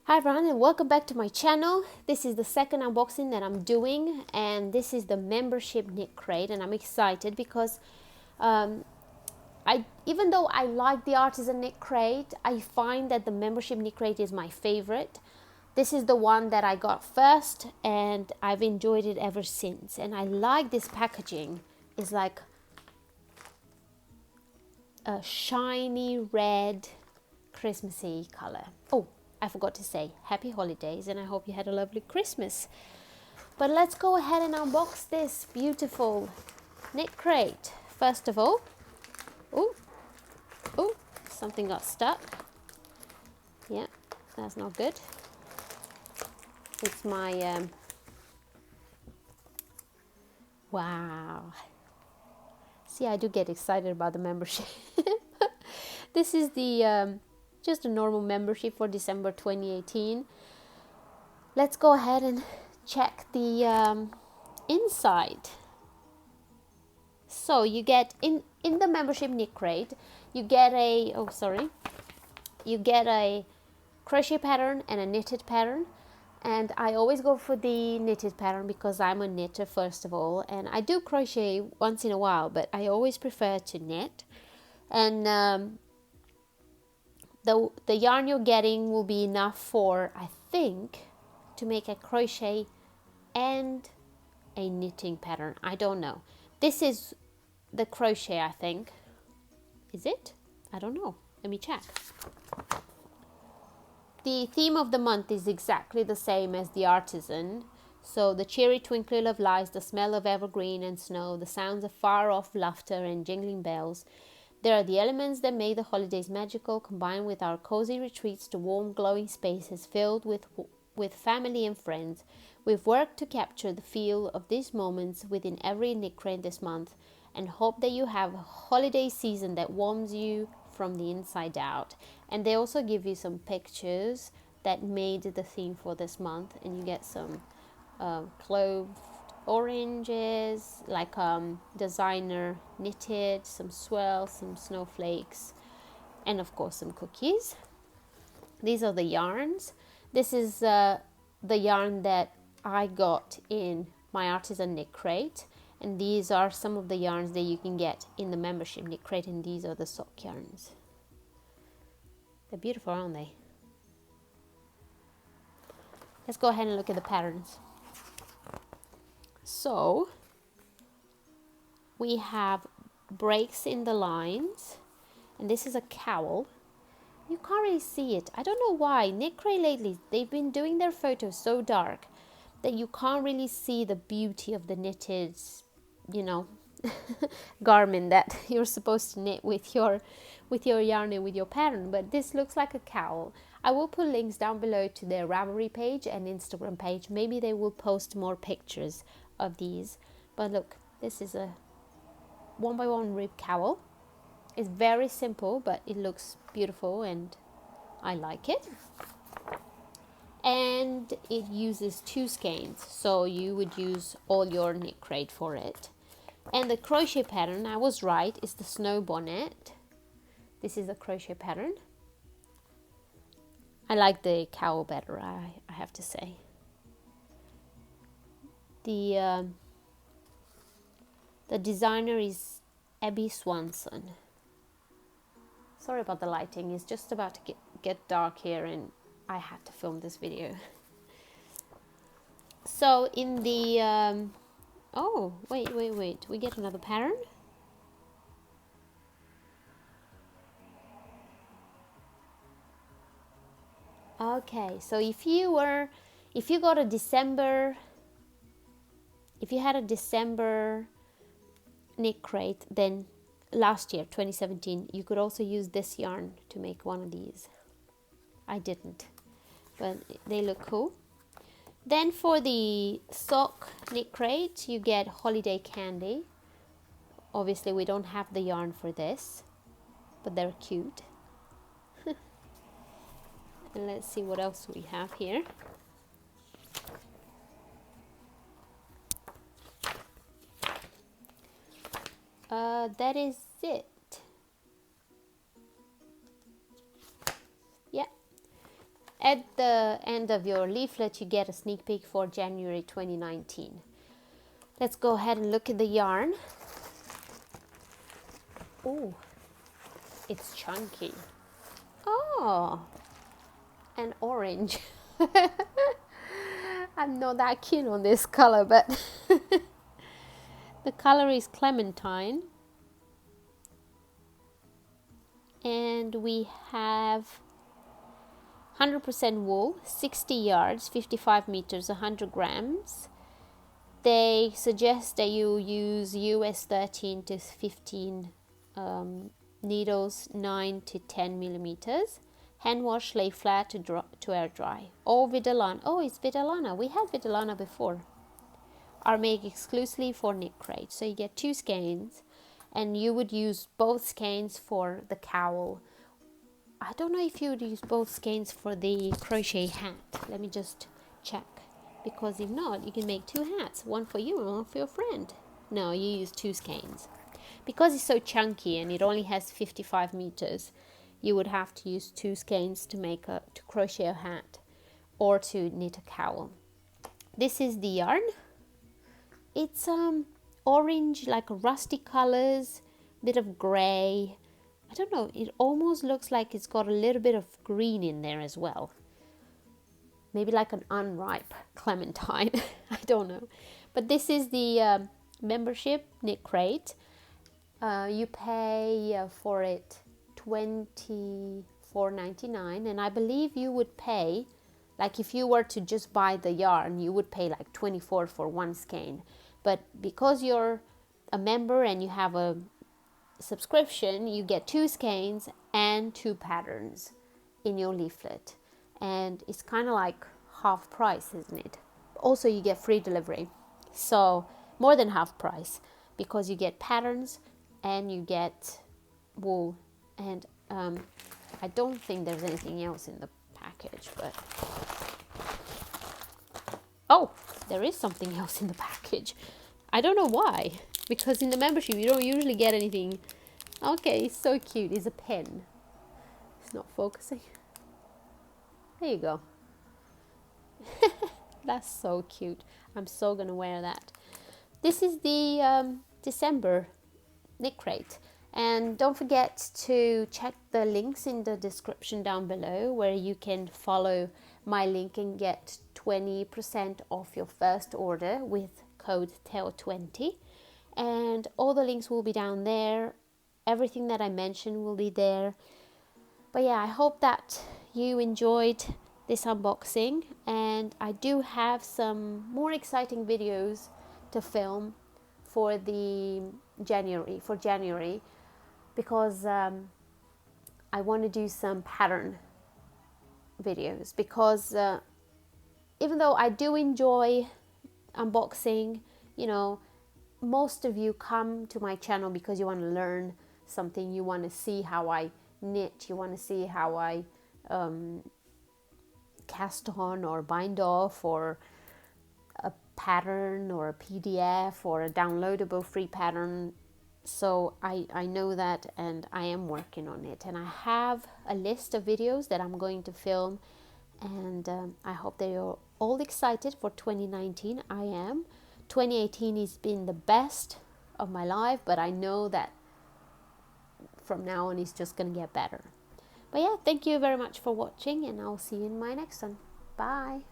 Hi everyone and welcome back to my channel. This is the second unboxing that I'm doing, and this is the membership KnitCrate, and I'm excited because even though I like the artisan KnitCrate, I find that the membership KnitCrate is my favorite. This is the one that I got first and I've enjoyed it ever since, and I like this packaging. It's like a shiny red Christmassy color. Oh, I forgot to say happy holidays, and I hope you had a lovely Christmas. But let's go ahead and unbox this beautiful KnitCrate. First of all, oh, something got stuck. Yeah, that's not good. It's my wow. See, I do get excited about the membership. This is the just a normal membership for December 2018. Let's go ahead and check the inside. So you get in the membership KnitCrate, you get a you get a crochet pattern and a knitted pattern. And I always go for the knitted pattern because I'm a knitter first of all, and I do crochet once in a while, but I always prefer to knit. And the yarn you're getting will be enough for, I think, to make a crochet and a knitting pattern. I don't know. This is the crochet, I think. Is it? I don't know. Let me check. The theme of the month is exactly the same as the artisan. So the cheery twinkle of lights, the smell of evergreen and snow, the sounds of far-off laughter and jingling bells. There are the elements that make the holidays magical, combined with our cozy retreats to warm, glowing spaces filled with family and friends. We've worked to capture the feel of these moments within every KnitCrate this month, and hope that you have a holiday season that warms you from the inside out. And they also give you some pictures that made the theme for this month, and you get some clove oranges, like designer knitted, some swirls, some snowflakes, and of course some cookies. These are the yarns. This is the yarn that I got in my artisan KnitCrate, and these are some of the yarns that you can get in the membership KnitCrate, and these are the sock yarns. They're beautiful, aren't they? Let's go ahead and look at the patterns. So we have breaks in the lines, and this is a cowl. You can't really see it. I don't know why. KnitCrate lately, they've been doing their photos so dark that you can't really see the beauty of the knitted, garment that you're supposed to knit with your yarn and with your pattern. But this looks like a cowl. I will put links down below to their Ravelry page and Instagram page. Maybe they will post more pictures of these. But look, this is a 1x1 rib cowl. It's very simple, but it looks beautiful and I like it. And it uses 2 skeins, so you would use all your KnitCrate for it. And the crochet pattern, I was right, is the snow bonnet. This is the crochet pattern. I like the cowl better, I have to say. The designer is Abby Swanson. Sorry about the lighting, it's just about to get dark here and I had to film this video. So in the oh, wait, we get another pattern. Okay, so if you had a December KnitCrate, then last year 2017 you could also use this yarn to make one of these. I didn't, but they look cool. Then for the sock KnitCrate, you get holiday candy. Obviously we don't have the yarn for this, but they're cute. And let's see what else we have here. That is it. Yeah, at the end of your leaflet, you get a sneak peek for January 2019. Let's go ahead and look at the yarn. Oh, it's chunky. Oh, and orange. I'm not that keen on this color, but the color is clementine. And we have 100% wool, 60 yards, 55 meters, 100 grams. They suggest that you use US 13 to 15 needles, 9 to 10 millimeters. Hand wash, lay flat to air dry. All Vidalana. Oh, it's Vidalana. We had Vidalana before. Are made exclusively for KnitCrate. So you get 2 skeins, and you would use both skeins for the cowl. I don't know if you would use both skeins for the crochet hat. Let me just check. Because if not, you can make 2 hats. One for you and one for your friend. No, you use 2 skeins. Because it's so chunky and it only has 55 meters, you would have to use 2 skeins to crochet a hat or to knit a cowl. This is the yarn. It's orange, like rusty colors, bit of gray. I don't know, it almost looks like it's got a little bit of green in there as well. Maybe like an unripe clementine. I don't know. But this is the membership KnitCrate. You pay for it $24.99, and I believe you would pay, like if you were to just buy the yarn, you would pay like $24 for 1 skein. But because you're a member and you have a subscription, you get 2 skeins and 2 patterns in your leaflet, and it's kind of like half price, isn't it? Also, you get free delivery, so more than half price, because you get patterns and you get wool. And I don't think there's anything else in the package, but oh, there is something else in the package. I don't know why, because in the membership you don't usually get anything. Okay, it's so cute. It's a pen. It's not focusing. There you go. That's so cute. I'm so gonna wear that. This is the December KnitCrate. And don't forget to check the links in the description down below, where you can follow my link and get 20% off your first order with code TEO20. And all the links will be down there. Everything that I mentioned will be there. But yeah, I hope that you enjoyed this unboxing, and I do have some more exciting videos to film for January, because I want to do some pattern videos, because even though I do enjoy unboxing, you know, most of you come to my channel because you want to learn something, you want to see how I knit, you want to see how I cast on or bind off, or a pattern or a PDF or a downloadable free pattern. So I know that, and I am working on it, and I have a list of videos that I'm going to film, and I hope that you're all excited for 2019. I am. 2018 has been the best of my life, but I know that from now on it's just going to get better. But yeah, thank you very much for watching, and I'll see you in my next one. Bye.